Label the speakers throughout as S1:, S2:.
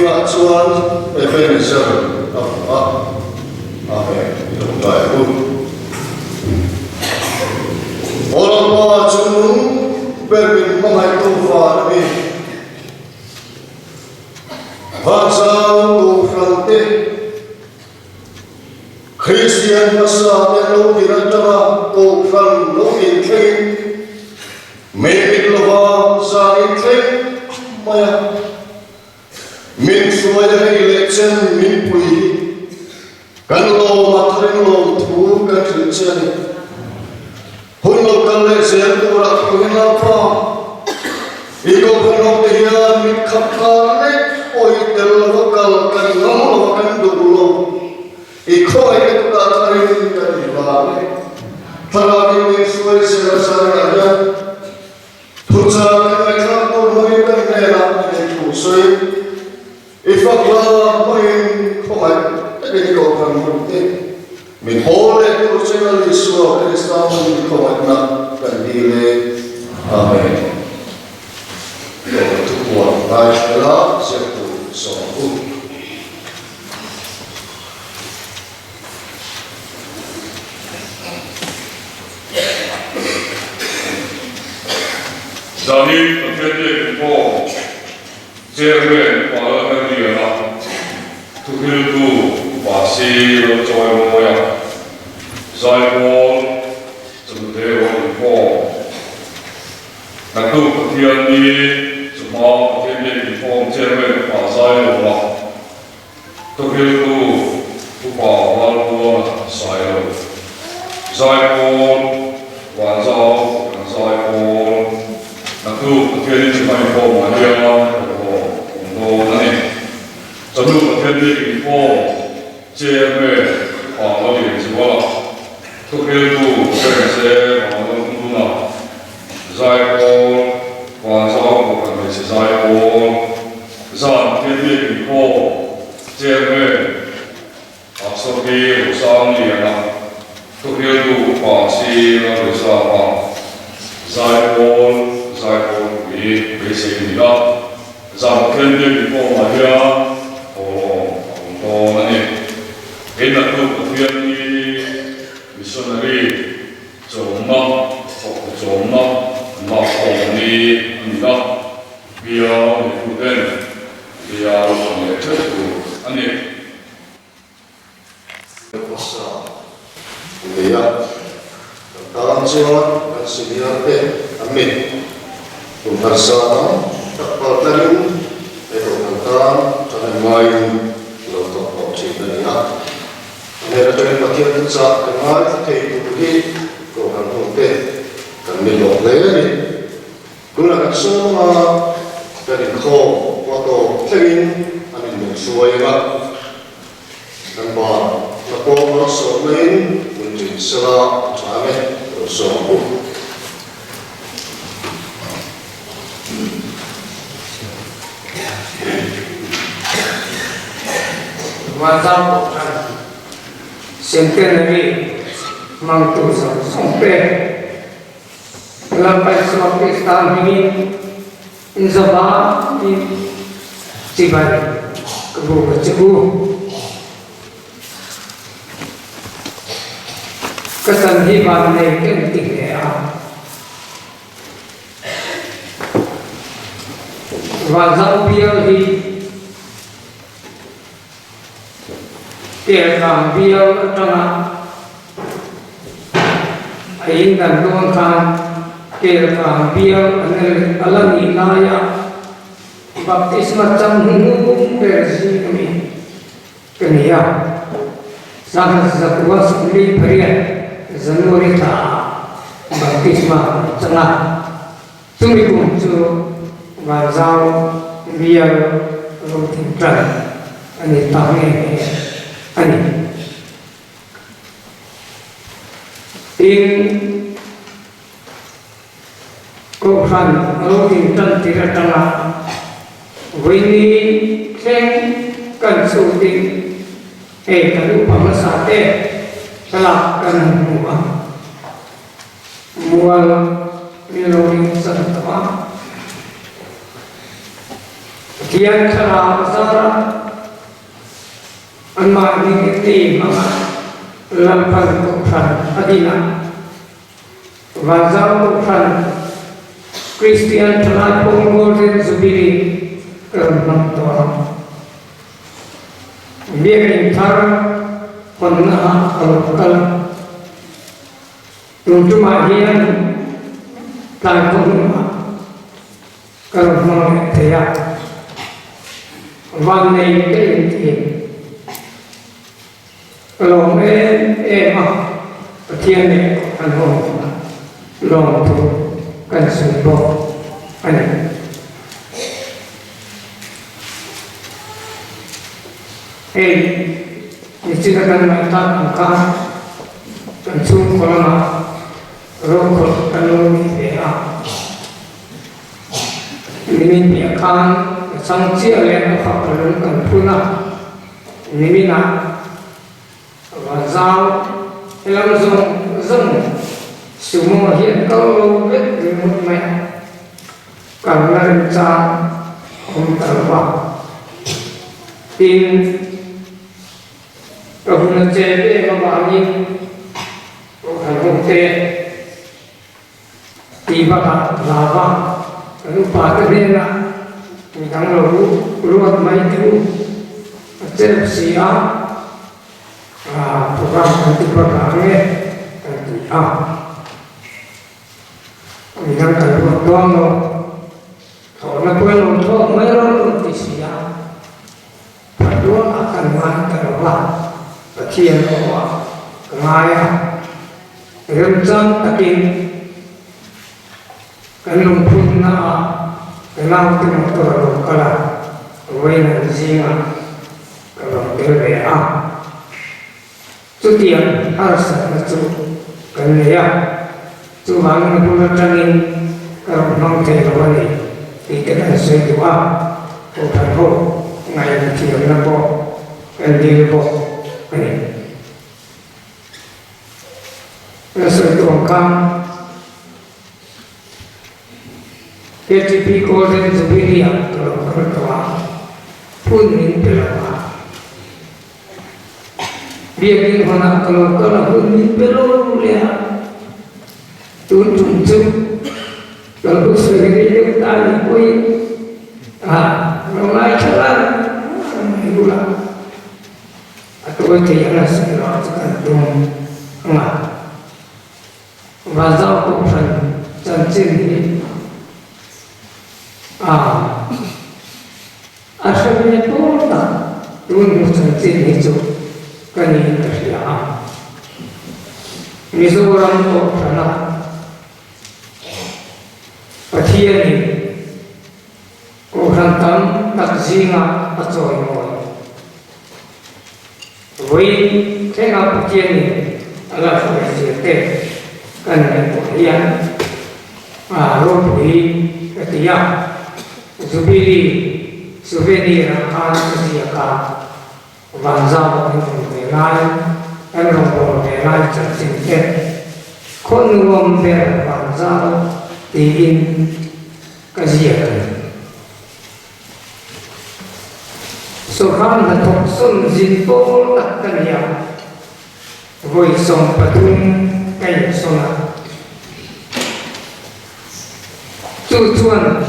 S1: ngã chuan để bên này sợ amen đồng đại luôn orang tua chúng bên mong hạnh tu phật đi và sao tu phật đi Christian masa yang lo kira cara tu phật lo kira Mepit lova zain trek maya min suaya election min pui kan lo matring lo thu kan trichen hun lo kan le sen tu ra ku hin la pa iko kan lo hian mit khap ka ne oi tel lo kal kan ngam lo kan du lo iko ai tu ka rin kan la ne thara min suaya se sa ra Puja kami tak boleh bernela dengan kusui. Ifaklah main komai, tapi kau kan mungkin. Min boleh kurcina Yesus Kristus min komai nak kandile. Amen. Untuk buat baiklah satu satu.
S2: Dani terkait info, cermin pada hari ini, tujuh tu masih bercoy moya, saya pun sebentar info, nanti kemudian ini semua kemudian info cermin pasai mola, tujuh tu upah walau saya pun walau saya pun Nanti kemudian cuma info mana untuk nanti, jadi kemudian info CME kalau di sekolah, kemudian tu saya kalau guna, saya pun walau bukan mesti saya pun, saya kemudian info CME asal usaha ni lah, kemudian tu pasti ada usaha, saya pun Bersihnya, zaman kemudian info mahia, untuk nanti, enak tu kemudian ini misioneri, cuma, ini anda, biar kemudian biar itu ani,
S1: kuasa, biar dalam jiwa dan senior amin. Bersama partnerin ekonomi dan lain untuk opsinya. Mereka dari bagian besar kenal teknologi program untuk kami lokal gunakan semua dari kau waktu ingin amin sesuai dan bahwa lapor selain menjadi salah kami bersama.
S3: Wajah centenary mantu sampai lampai sampai tahun ini insyaallah di Cibari kebu kesandiban naik tinggal wajah biar di Tiada biar tengah, aing dan tuan tiada biar alam inaya, baptis macam hubung versi kami, kenia, sangat sesuatu sekali berian, zanurita, baptis macam tengah, tunggu kuncu, wajah biar rutin, ani tahu ani in kohan rutin dan tidak tengah wini keng kan suting kan upama sate kelak kan mual niloring santama Kian cara besar Anma nikiti mga lampang tuksan adina Wazal tuksan Christian telah pengurus sebili kerana dia intar pernah alokal untuk mahian tak pernah kerana tiapวันนี้ก็ยังเห็นลองมาประเทศนี้กันลองดูกันสุดบอกอันนี้นิสิตกันมาตั้งกันกันสุ่มคนมารู้คนกันรู้มีเดียนี่มีเดียกันสังเกตเลยนะครับเรื่องการพูดนะนี่มีนะว่าเจ้าเรื่องส่งสมมติเห็นเขาลงเวทหรือไม่การเรื่องจางผมตระว่าทีนเราควรจะเรียกว่านี้เราควรจะตีบ้าลาบ้ารูปภาพเรื่องนะมีทั้งรู้ว่าไม่รู้เจ็บเสียพวกเราที่ประกาศเนี่ยมีทั้งการรู้ตัวเราถอนมาเพื่อลงโทษไม่รู้ที่เสียถ้ารู้อาการมันแต่ว่าประเทียนว่าง่ายเริ่มจังตะกินกันลงทุนนะKenal dengan orang kalau wena zinga kalau berbeda, itu dia harus itu kerana ya, itu bangun bulan tani kalau nanti lawan ini kita sesuai doa, bukan ho, ngai dia nampo, dia nampo, ini. Sesuai doa kan. ATP golden zubiria kalau kerja pun ini berapa dia ini mana kalau pun ini berapa lihat tunjuk kalau sehari kita ada koi mulai jalan itulah atau tiada segala sekarang enggak wajah bukan janji ini asalnya itu tak turun sendiri itu kan ini kerja ini seorang orang perhatian ini orang tam tak zinga atau yang woi tengah perhatian ini adalah perhatian kan perhatian robi ketiak Zubiri akan sediakan wanzau untuk belai, untuk belai tertingkat. Konum berwanzau ingin kajian. Sokan datuk sun jinpol takkan yang voi song patung kain sonat. Tujuan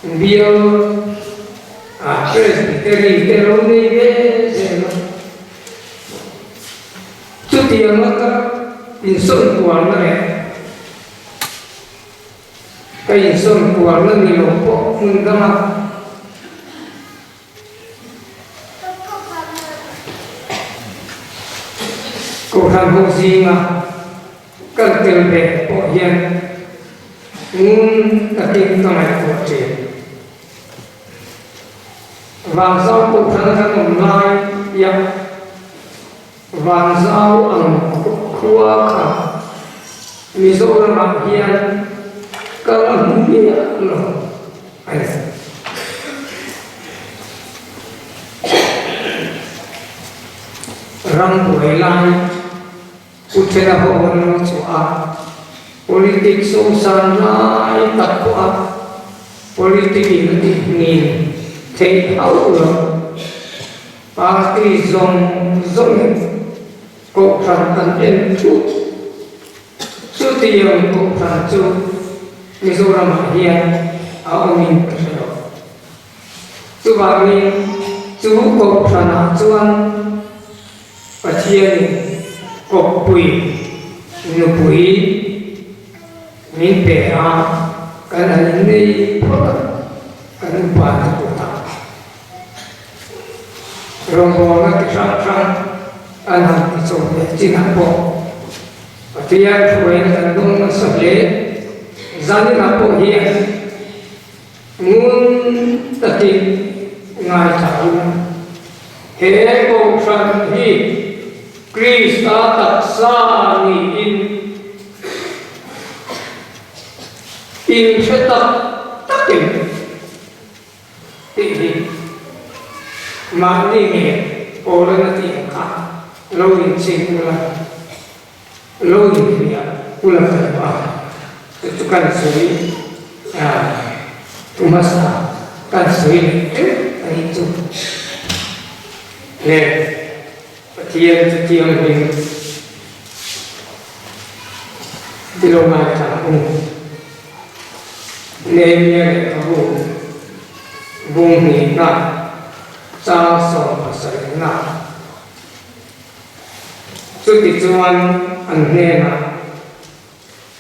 S3: biar presbiteri teruni bersama cuti yang maka insun kuarna kai insun kuarna ni lompok mengama Kuhan hosima kertel be poyan taking kamay kucing Vansau bukan online yang vansau ang kuaka misalnya bagian kalau dia loh rambuai lain ucera hono cua politik susah naik tak kuat politik ini thấy hậu được và khi dùng cổ phần ẩn đến chút chú tiền cổ phần chú ví dụ là mà hiền ở mình chú bảo mình chú cổ phần ở chú ăn và chia cổ quỷ nhiều quỷ mình bẻ ra cái là những cái cái quan của ta rồi còn cái sang anh học cái số để chính học bộ và thì anh phụ huynh là đúng là sắp lễ gia đình học bộ hiện muốn tất nhiên ngài thảo hệ bộ phận hi Krista tập sa ni in sẽ tập tất tình tình hình mà đi nghề ô lên là tiền cả lâu in sinh là lâu in phía ulang phải vào itu kan suri tu masa kan suri itu nè tiêm mình đi lâu mai chẳng nên như cái vùng nghỉ nặng sao sống và sở hữu nặng chút thì chú anh nghe là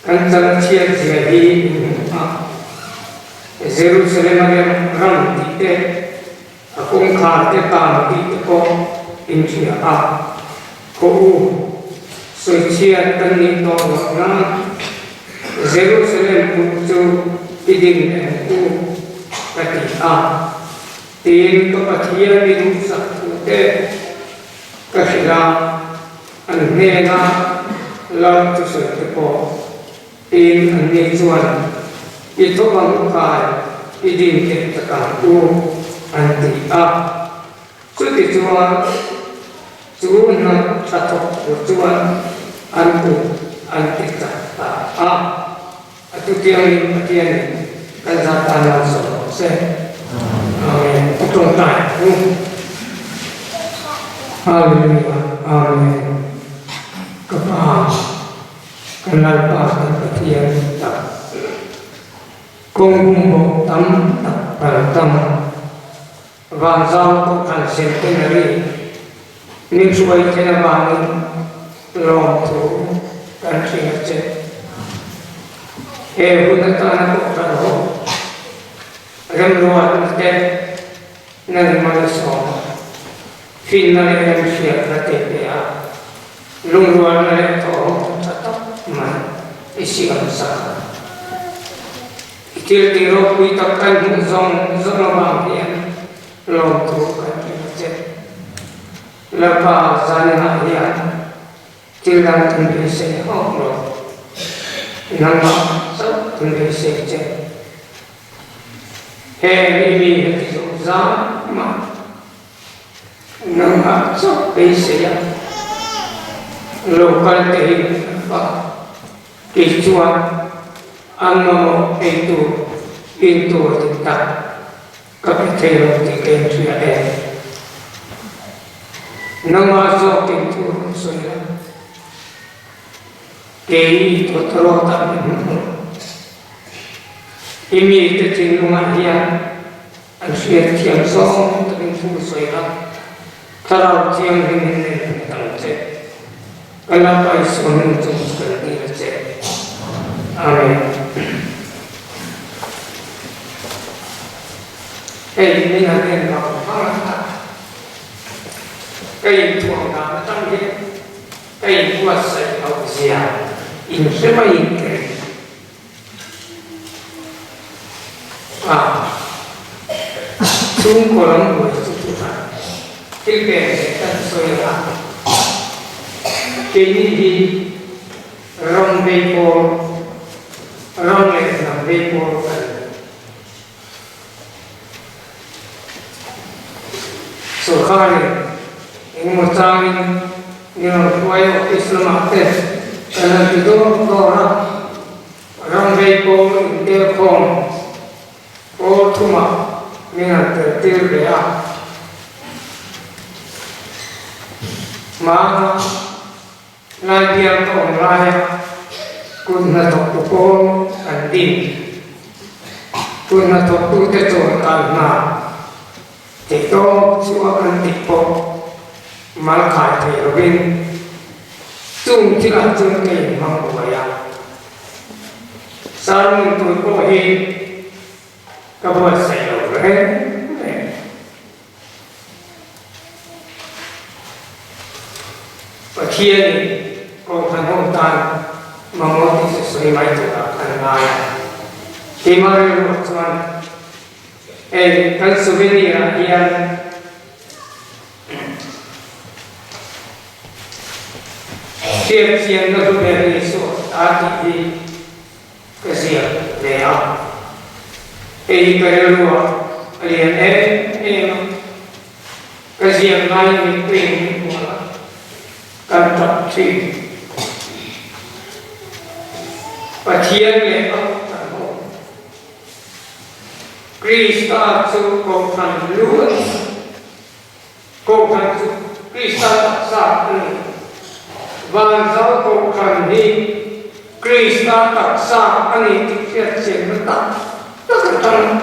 S3: anh chân chia sẻ đi Jerusalem anh răng tí tê cũng khá tê tàm tí tê có in chia cô suy chia tân đi to ngọc năng Jerusalem cũng chú đi đình em ku tin có bát hiền đi đúng sắc tê cái là anh nghe na làm cho sự tự có tin anh nghe chuan ít thôi bằng cái đi đình để tất cả ku anh đi chút thì chú nó chặt thọc của chuan anh ku anh đi chặt tu tiang kan zatan lang so se trong tại hallelujah amen kapa kan la pa kan tiang ta kong mo tam ta tam van giao ko kan centenary ni suai tena bang long tu kan che bukan tanah bukan ho, remluan dan nari manusia, final yang siap nanti dia, lungluan nari toh tetap man isi angsa, itil tiro kuitakan zong bangkian, long tu kan kita, lepas sana dia, tilang tinggi sehoh lo, nama từng cái sẽ chết hệ đi cái chỗ giá mà nâng hạ sắp cái sẽ lô căn tế và cái chuan ăn mô cái tù in tù tình tạc các cái thầy lộ thì kênh chuyện em nâng hạ do cái tù rồi là cái tù thơ tạm ini kecenderungan dia asyik tiang song tertentu soiran kalau tiang ini tertentu kenapa isu menunjuk sekali saja amin ini nanti nak apa cái tuồng nào trong cái kuasa au sia in semua ini chúng có lắm người chúng ta cái kẻ sẽ cần soi ra cái gì rong bê cô rong lệ làm bê cô số khai những một trang nhưng quay ở Islam thế cái là cái đó đó rong bê cô tiêu không ô thu mặc mình là tự tiêu để mà lai biang tong lai kun na tok ko an din kun na tok tu te to kan na te to suwa kan ti po mal khai te robin chung ti la chung ke mang ko ya san tu ko hi ka bo sai lo re và thiên con thần hồn tan mà ngó thì sẽ xoay máy từ đó thần ngài thì mà rồi một tuần cái souvenir hiện tiếp thiên nó cũng về đi số ta thì cái gì về à cái luôn liền cái gì này mình quên cần tập trị và thiên lệ ông thần hồn Krista su cầu thần luôn cầu thần su Krista tác giả và giáo cầu thần đi Krista tác giả anh ấy thực hiện trên nước ta tất cả thần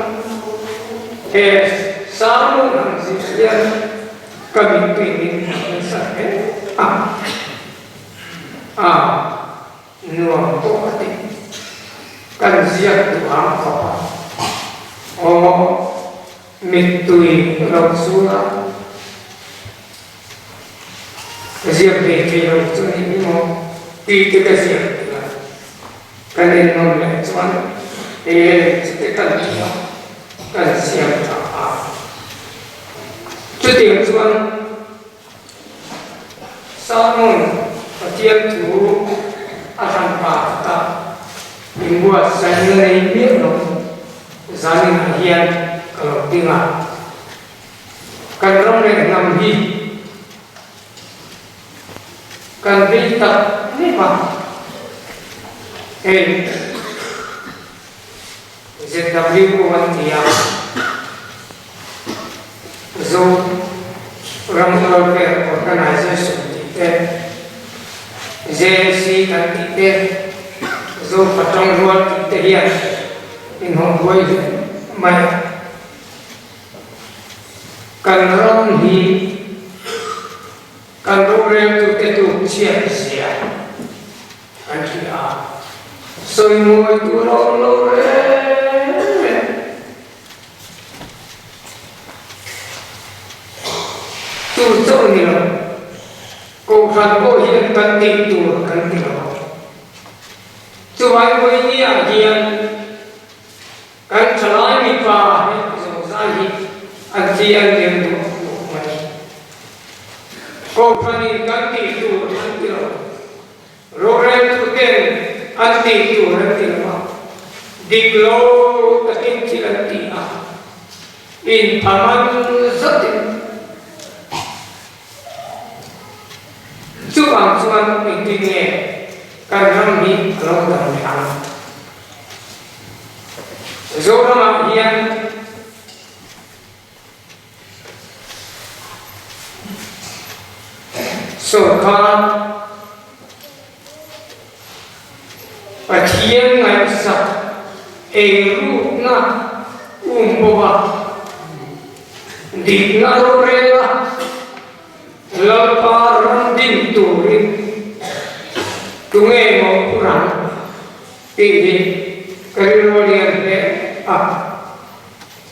S3: hệ sáng luôn hàng gì liên cần mình tùy mình sẽ nuông có tình cần riêng của ám khó mình tùy lòng xuống riêng về thì lòng xuống những mong tùy cái riêng cái nên nó lại cho thì cái cần gì cần riêng trước tiên xuống sau môn và thiên thủ akan pakta membuat saya ini minum zanin hian kalau tinggal kan orang yang nampi kan berita ni pak ZW Kuantia Zone orang welfare organization kita JC kan kita zo patong ruat kita hian in hong koi mai kan rom hi kan ro re tu te tu chia sia kan kia soi moi tu lo re tu zo ni lo cô phần cô hiện cần tìm tù cần tìm đó chú ai với nhỉ hiện cần trả lại mình vào rồi ra gì anh chị anh tìm tù mình cô phần hiện cần tìm tù cần tìm đó rồi em tu tên anh tìm tù cần tìm đó đi lâu tất nhiên chỉ là tìm à in tham rất tìm chú anh mình đi nghe cái năm đi lâu đằng đằng rồi nó mà hiện sổ con và thiên ngày sập ru na bova đi na rồi là leparan din turin tungai mau kurang tinggi kemudian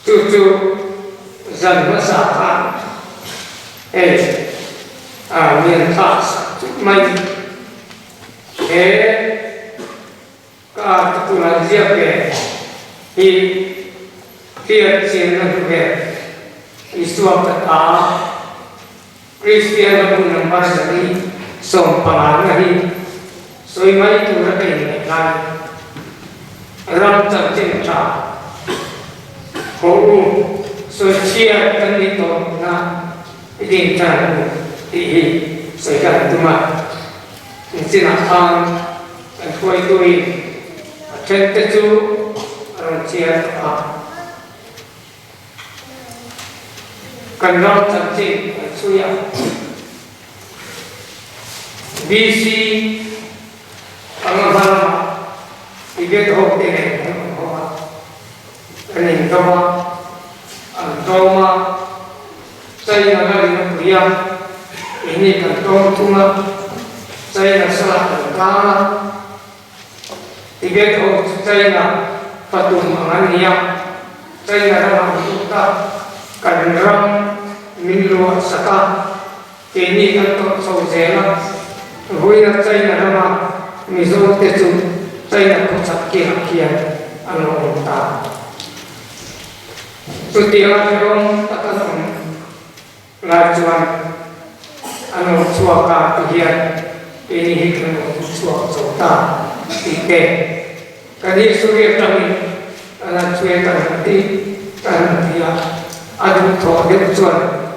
S3: cucu zan masakan miền thác mai cả tulang siap ke tiap siang ke istuak kata Kristian pun nampak sekali sompang lagi, soi mai tu rakyat ini kan, ram tercinta, kau soi cia kan itu na, ini kan ini soi kan tu mah, ini nak kan, kau itu cinta tu ram cia apa, cần rong thật chị suy ạ BC ang văn thì biết hộ tiền này anh nhìn đâu mà đâu mà xây là cái gì nó quý ini kan tong tunga saya na salah kala tiga tahun saya na patung mangania saya na ramah kita kadang minlo saka kini kan tong sauzela hui na saya na ramah mizo tetu saya na kocak kian ano ta sutiya terong takkan lajuan ano suaka tuhian ini hikmah suaka sota ike kali surya kami anak suya kanti kan dia adu thoge tuan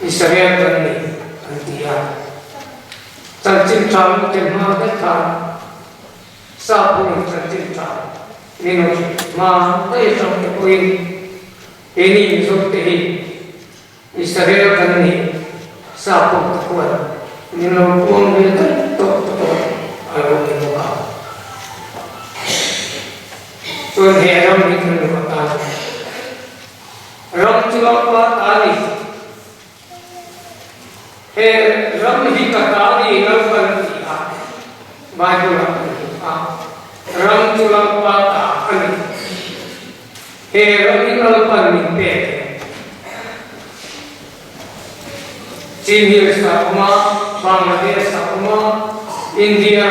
S3: Israel kami dia cancing camu tema kita sabun cancing camu minum ma tay camu poin ini zotehi Israel kami sapong takuan nilampung kita to alo nimuka tuan heram ni nimuka ram tulapa tali ram hi katali nalpan dia baju ram tulapa takani ram hi nalpan ni pe China sama, Bangladesh sama, India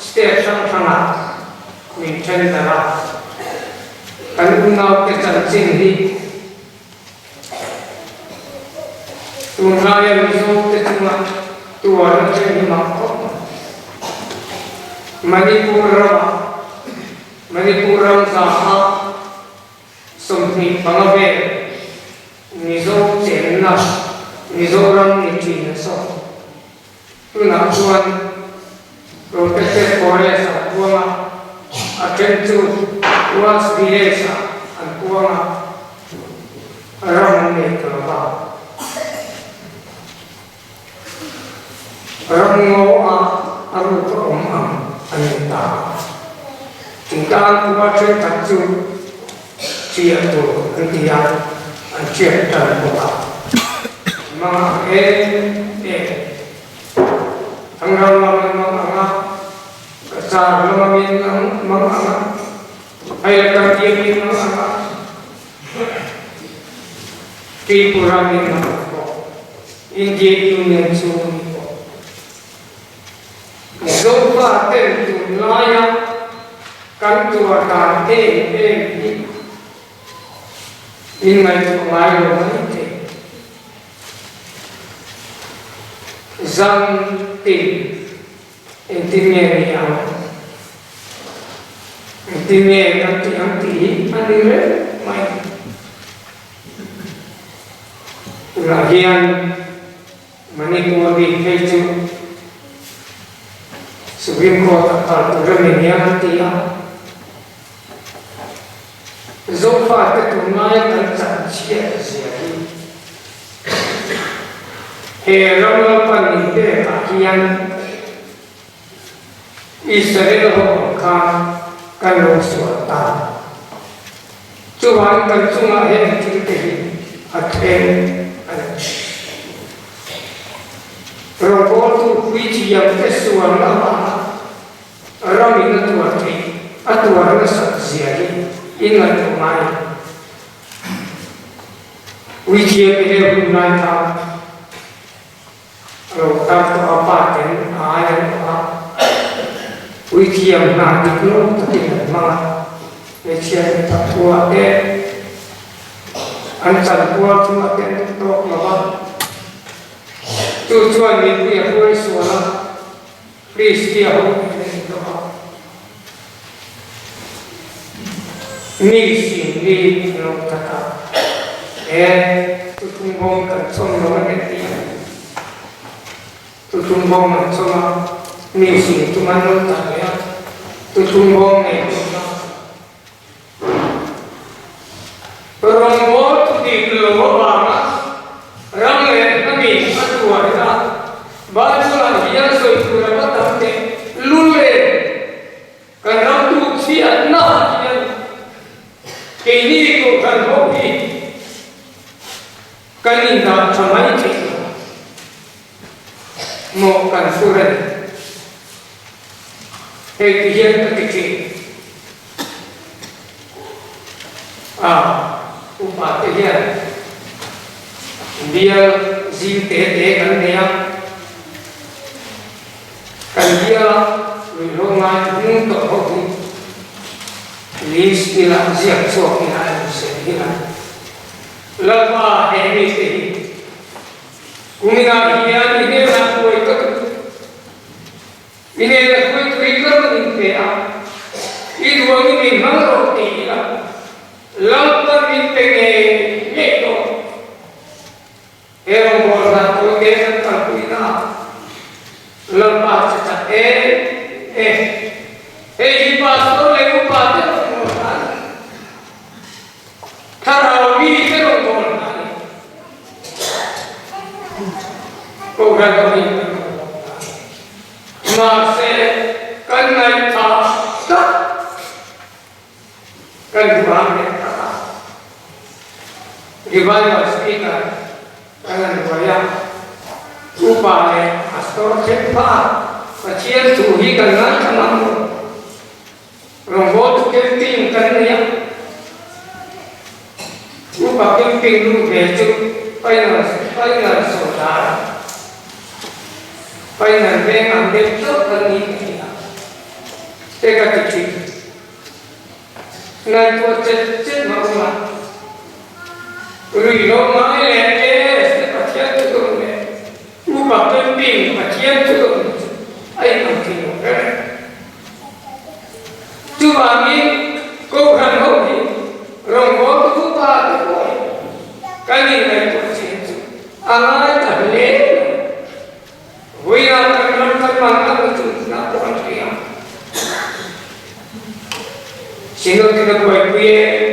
S3: state sama, minchen darah. Kan unau kecancing di, tunggal miso kecuma, tuan jadi makam. Manipur sama, sompi pangabe, miso cina. Mizoram ni so tu nak tuan protected forest kuama akentu was biasa an kuama ram ni kelapa ram ngoa aru ko anita tinggal kuat cerita tu cia tu ketia an cerita kuat mga hanggang mga kasar lumamin ng mga ay katiyamin ng mga kipuramin ng mga hindi yun sumi po so pa atin tunaya kantua kate ingay kumayo manite Zanti intinya nanti anire main ulahian Manipur di Keju Supreme Court peraturan yang nanti Zofa ketunai dan cia siari Heram panite akian Israel hokan kalau suata cuman kan cuma yang kita aten robot tu kuiji yang kesuan apa orang ini tuan ni atuan saksiari ingat pemain kuiji yang dia guna tahu kalau tak apa kan ayat apa ujian nanti kalau tidak malah ujian tak kuat ancar kuat cuma kan untuk malah tujuan itu ya boleh suara please dia misi ni kalau kata tutumbong kan sono dia tutumbong sama misi itu manut ya tutumbong itu perang waktu lo ba ram le na mi atua ra ba chu la hian soi tu ra ba tam te lu le kan ram tu si an na hian ke ni ko kan ho hi kan in da thamai chi mo kan su ra he ki hian ta ki upa te hian dia zin te kan nea kan dia lo ngai nung to ho ni lis ila ziak so ki hai se ni la la ba he ni te kumina hian ni na ko ka ine na ko tu ikar ni te a I duangi ni mangro te la lampa mintenge meto era un borda ko ke ta kuina lampa cha hi pastor le ko pate thara wi ke ro ko ko ga ko ni ma se kan nai tha ta kan buang ne Gimana kita dengan saya upaya astor cepat kecil suhi dengan kamu robot camping kan ya upaya camping lu beju payah saudara payah dengan betul kan ini tega kecil nanti cecet mau Uri lo mai le se pacian tu ne upa camping pacian tu ai không thì một cái chú bà mi cô hàng hậu thì rồng có thứ ba thứ bốn cái gì này cũng chỉ ai cả lễ vui là cái bằng cái thứ nó quan trọng xin lỗi cái quay quê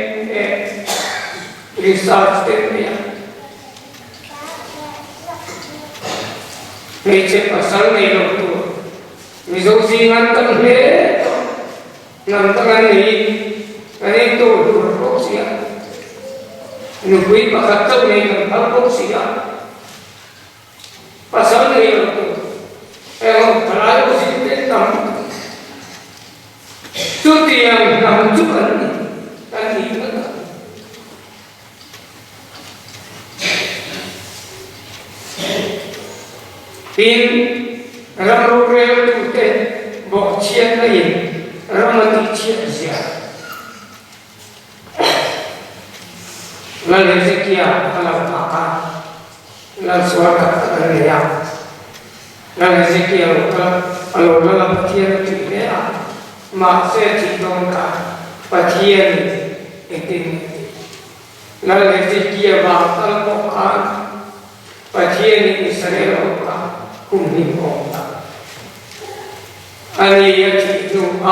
S3: research teknia meche pasal nei lo tu mizo singan kan he nam tangan ni ani tu ro sia nu bui pakat tu nei kan ro sia pasal nei lo tu palai ko si te tam tu tiang nam tu kan ni tin ram ro rel tu te bo chien na yin ram ti chien sia la le se kia ala pa la suaka ta le ya la le se kia ta alo la pa chien tu le ya ma se ti don ka pa chien etin la le se kia ba ta ko ka pa chien ni Israel ka cùng hình ổn anh ấy chỉ dùng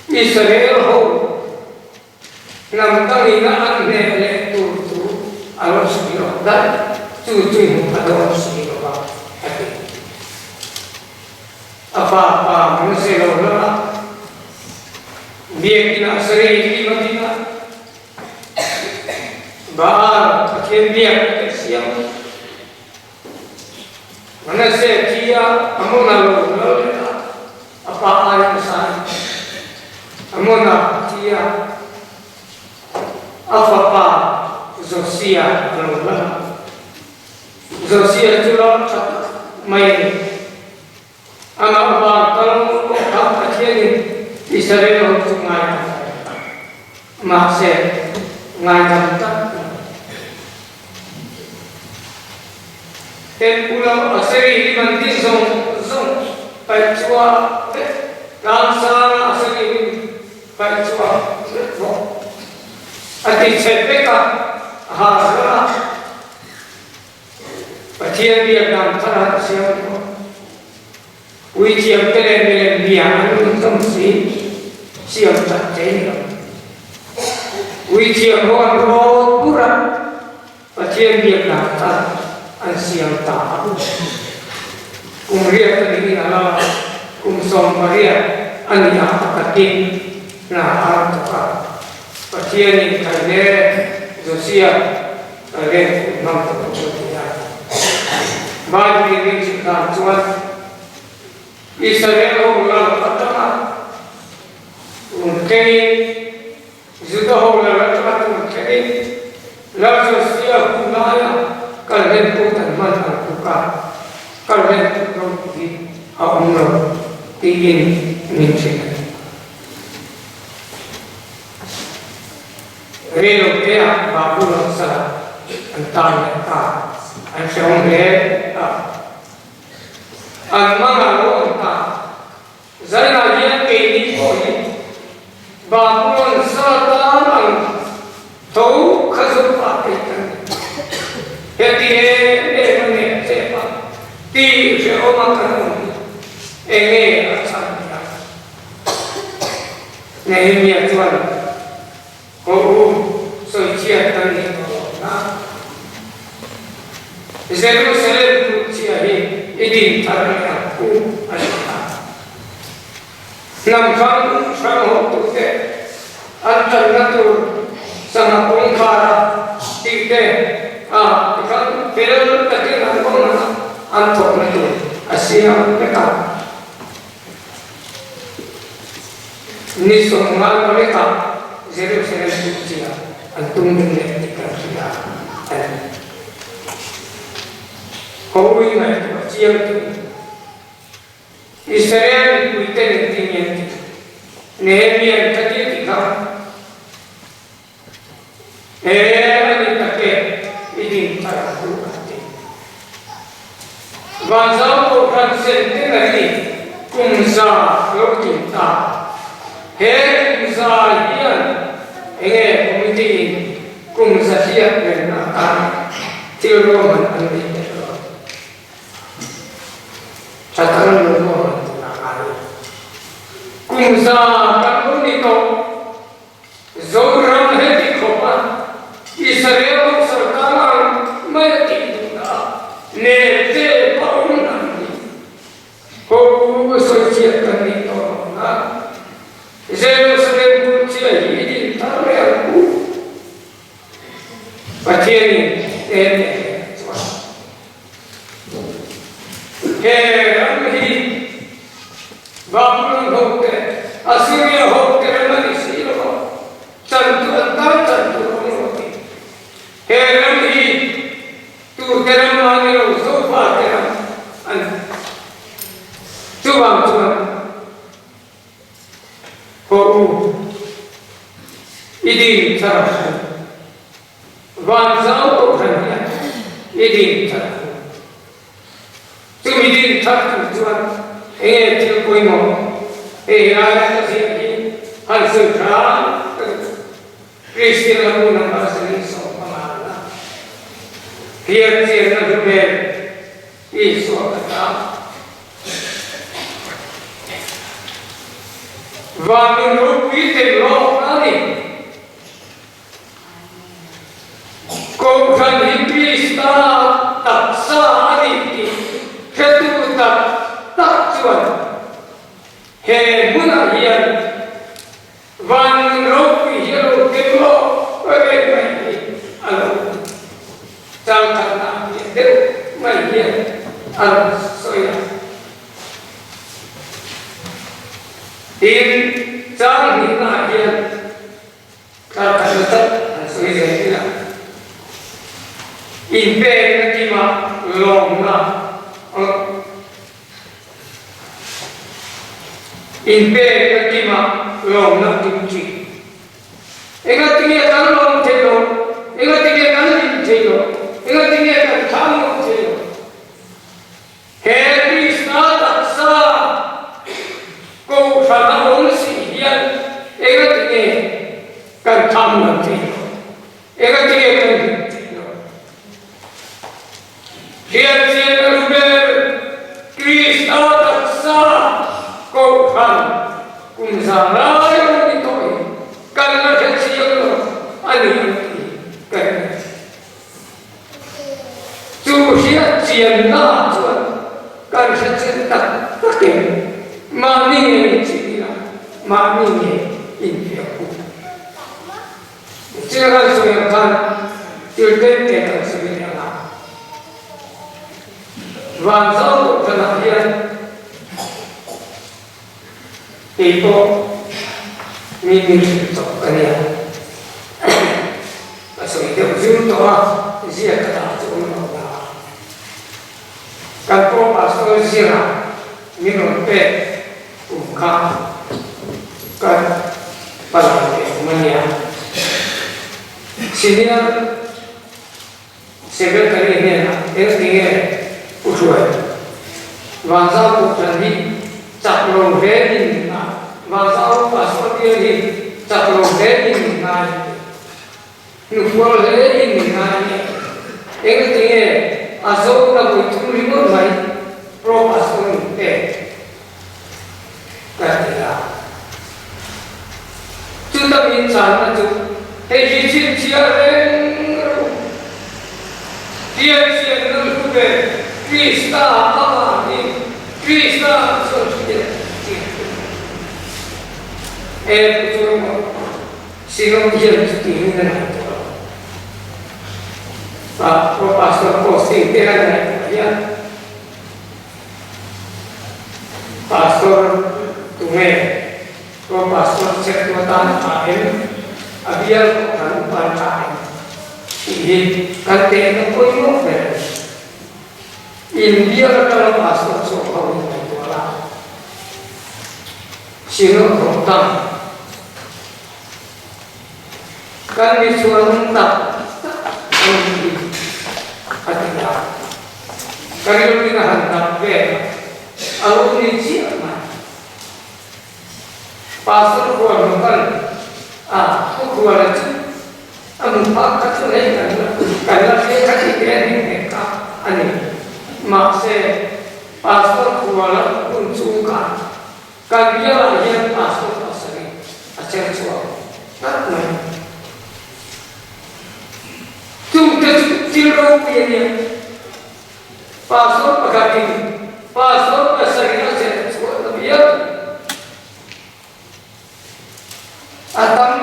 S3: Israel hậu nằm trong nó ăn nè lệ tù alo sĩ lọ đất chú alo sĩ lọ apa mình sẽ lo đó việc nó sẽ đi mà đi mà ba thiên việc cái siêu mana se kia amona lo apa ayam san amona kia apa zosia lo zosia tu lo mai ana ba kalau apa kia ni Israel lo tu ngai ma se ngai tam ta Ten pulau aseri di manti zong pachua kansana aseri pachua ati chepeka harala pachian dia kam thara siam ui chiam tele mele bia anu tom si siam ta chen ui chiam ho pura thiên nghiệp là thật anh siêu tả cùng riêng cái gì là cùng sống và riêng anh nhà cả tin là anh cả và thiên nhiên cái này rồi siêu cái này năm tập trung thì ba mươi nghìn chỉ làm chuan Israel ông là phát triển cái जुदा हो गया रचना तुम खेली लफ्ज़ सिया कुनाया कर हैं तो धर्मन का कर हैं तो भी अमर तीन नीचे रेलो के बाबू लफ्ज़ अंतान का ऐसे होंगे अनमंगलो अंता ज़रा ये केली होगी बाबुन सदान तो खजुर पाते हैं यदि ये मने से पा ती से ओमा करूँगी एंगे अच्छा नहीं मिया चुन को सोचिया तंगी ना ज़रूर सरेल पूछिया ही इधर थारे को अच्छा नमकान शरण हो तुझे अंतर नतुर संगपुं खारा तीते इकन फेरल तक नंबर ना अंतर नतुर असिया लेका निसोंगा लेका ज़रूर सरेल पूछिया अंतुम ने दिक्कत किया कोई नहीं बच्चियों Israel kuite netinya Nehemia tadi kita ini take ini paraku Bangsa bukan senteng ini kumsa lokinta kumsa hian komite kumsa hian benar tiruman andi Cataran lumur kumsa kanun itu zoran heti kopa Israel sarkaran mati dunia nete paunan kopu sosiakan itu na Israel sedang kunci ini tarik Patieni ini Babylon hote, Assyria hote, Romani silo, tantu antar tantu hote. Heram hi, tu teram manilo, sofa teram, an, tuam, horu, idin taraf, vanzau okanya, idin taraf, tu idin taraf tuan. Till going on. Ada sini hasil kerja Kristian lalu nampak seni so mana. Dia cerita juga isu kata. Wanita itu loh kali. Kau kan Krista tak sahari itu tak Tuan, he muna hian, van ropi hiero kelo, oke mai alo, jang karena dia mai hian, alo soya. In jang hina hian, kata kata soya hian. In pe kima long na, Impe katima long na kimchi. Ega tiga kan long telo, ega tiga kan lim telo, ega tiga kan tham telo. Heri sna sa ko khana on si hian, ega tiga kan tham telo, ega tiga kan lim telo. Hian hian ruber Krista sa kau kan kumsara yang ditoi karena kecil ani chú hiệp chiến na chuẩn cần sẽ chiến tập tất cả mà mình chỉ là mà mình in việc chưa có sự nghiệp thân tiêu đến để có sự nghiệp làm và giáo dục cho học viên thì có mình học cái này và sự nghiệp dương đó riêng cái đó chúng nó là các cô bà tôi riêng là mình nói về cũng khá cái bà làm việc của mình nhé senior secretary này là cái gì của chuỗi và giao cục chuẩn bị chặt lồng ghế nhìn lại và giao và số tiền thì chặt lồng ghế nhìn lại nụ qua ghế nhìn lại cái gì à số là của chúng mình muốn mấy professional để cái gì là chúng ta nhìn sản là chúng thế thì chia lên chia lên lúc về Krista Amani Krista Sosya em tôi xin ông dân chỉ như thế này và professor posting thế này nhé pastor tụi mẹ professor sẽ có tan phải abiar kan pantai ini kate no koyo be India dalam pasal soal itu adalah sino rotan kan disuruh tak artinya kalau kita hendak be alur ni siapa pasal bukan aku keluar itu, empat kata lain karena saya kasih dia mereka, ani, maksa pasal keluar unsurkan, kerja yang pasal pasal acara suara, tak main. Cuma cilok ini, pasal pegawai, pasal pasal acara suara dia. Atau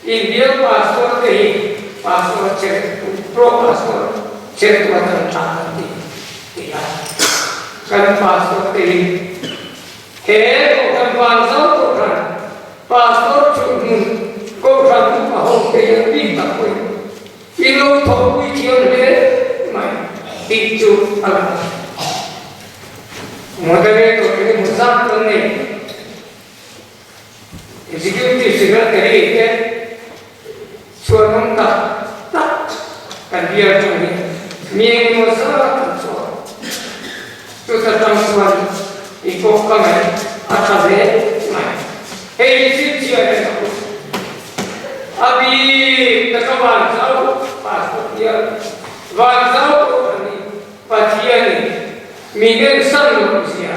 S3: India paspor deh, paspor cek, pro paspor cek tuan tangan dia, kan paspor deh, bukan bangsa bukan, paspor cuma bukan mahal dia bintang pun, ini tahu ujian dia, main itu alam. Moderator ini musang ini executive secretary itu suara tak kan dia cuma minggu masalah suara tu tentang suara ikut kami atas ini dia aku abi tekaman tahu pas dia tahu ini pasien ini Miguel San Lucia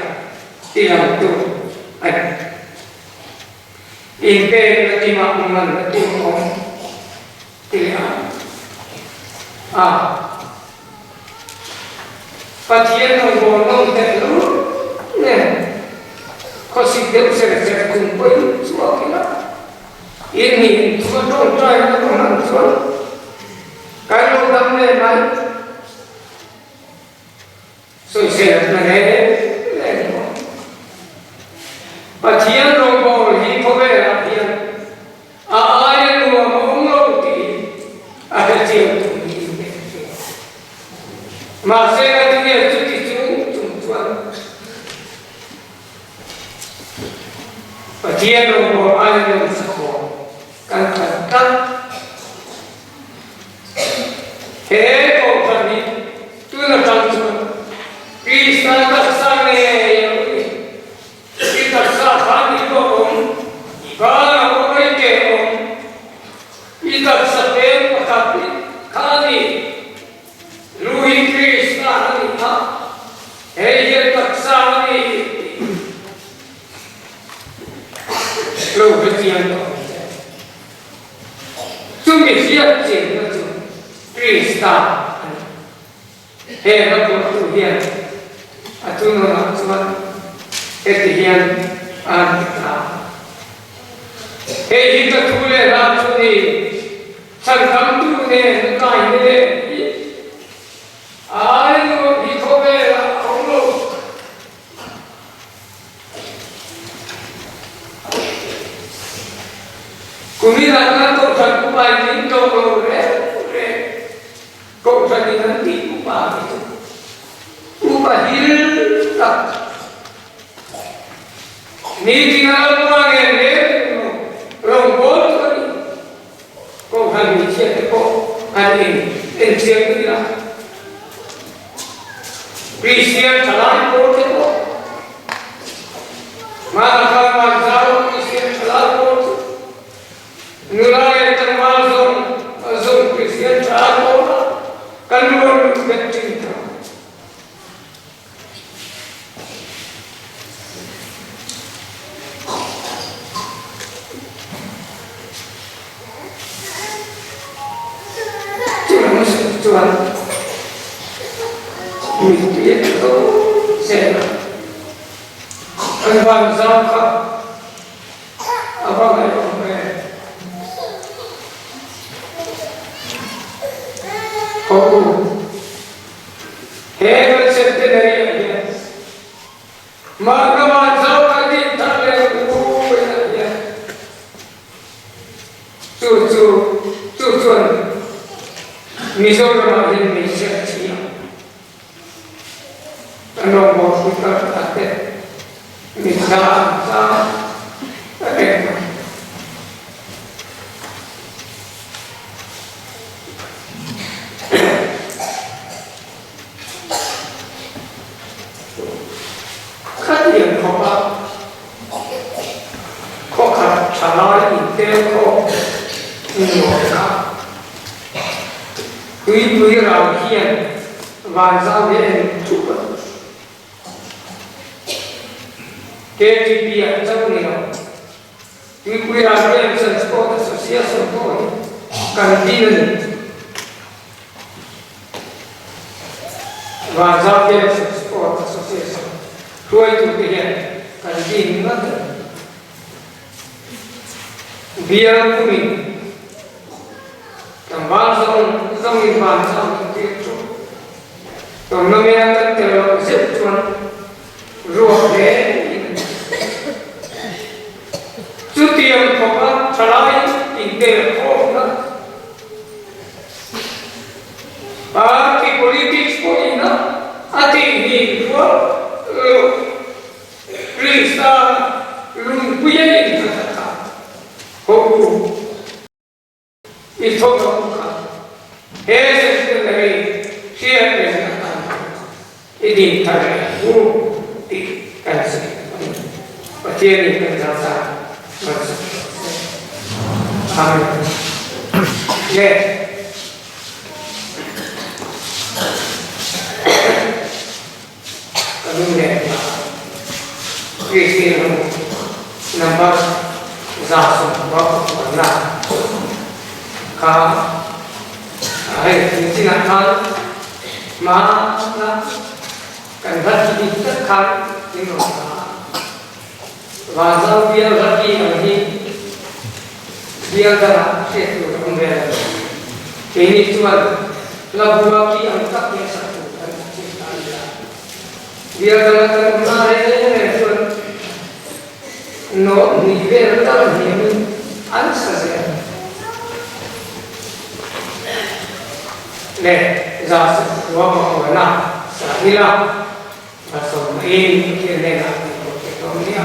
S3: tidak itu ada impian lima bulan timur tidak pasien nongol terlalu kasih dia saya kumpul semua kita ini cuma dong saya dengan soal kalau kamu memang saya nak pasien nongol di pembela dia ayat dua mengolong di ada cium masih ada dia cuci cium pasien nongol ayat yang sekolah kan kau kami tu nak tahu Krista taksane kita sahani dong ikan orang itu kita sepen pakati kali lui Krista ni ha dia taksane lu kesian tu cái chuyện chỉ là chữ Krista hệ nó của tu hiền tu nó là chuan hệ hiền an ta hệ gì cái tu lệ ra tu đi sang thăm tu này nó cái này ai nó bị thô về là không được cũng như là các cậu thần của bài những câu đầu đấy cậu thần thì hắn tí của bà hiến tập ni thì nó qua nghe đến lòng bốn thôi cậu thần bị chết cái cậu anh in chiếc đi là Christian chalan ko thế cậu mà là các giáo Christian chalan ko nulai termal zong Christian chalan ko kan luôn biết chính thức Tuhan mình biết tôi sẽ anh bằng giao không ở vào ngày hôm nay oh hết cái chuyện thế này mà các bạn giao cái gì thật là cũng bây giờ chú chuẩn Mizoram in Mizoram, and no more to cut at it. Mizoram, cut the copper, cocker, chalai, in their cock, in your car. Quý rào hiền và giao đến chủ vận kế thì bịa trong này quý rào hiền sân sport association thôi cần đi lên và giao hiền sân sport association thôi chủ cái hiền cần đi mất bịa của mình Kembang zong iban zong itu, kalau mereka terlalu sibuk ruang deh, cuti yang kau celai tinggal kau nak, parti politik pun ina, ati ini dua, Krista lumpuya ini kata, kau itu bukan. Hei dari siapa yang akan ini tarik di kasih, pasti kerjasa masuk. Amin. Ya. Kemudian Kristus nampak zasum bapak ka ai thì là con mà cảnh vật thì tất cả những nó và giáo viên rất kỳ ở đây viên ra sẽ được không về thế nên chúng là buat kỳ ở các cái sản phẩm viên ra cái mà đấy tuần nó nghỉ về rất là nhiều ăn sẽ để ra sự của mọi người nào sẽ đi làm và sống in kia này là một cái công nghĩa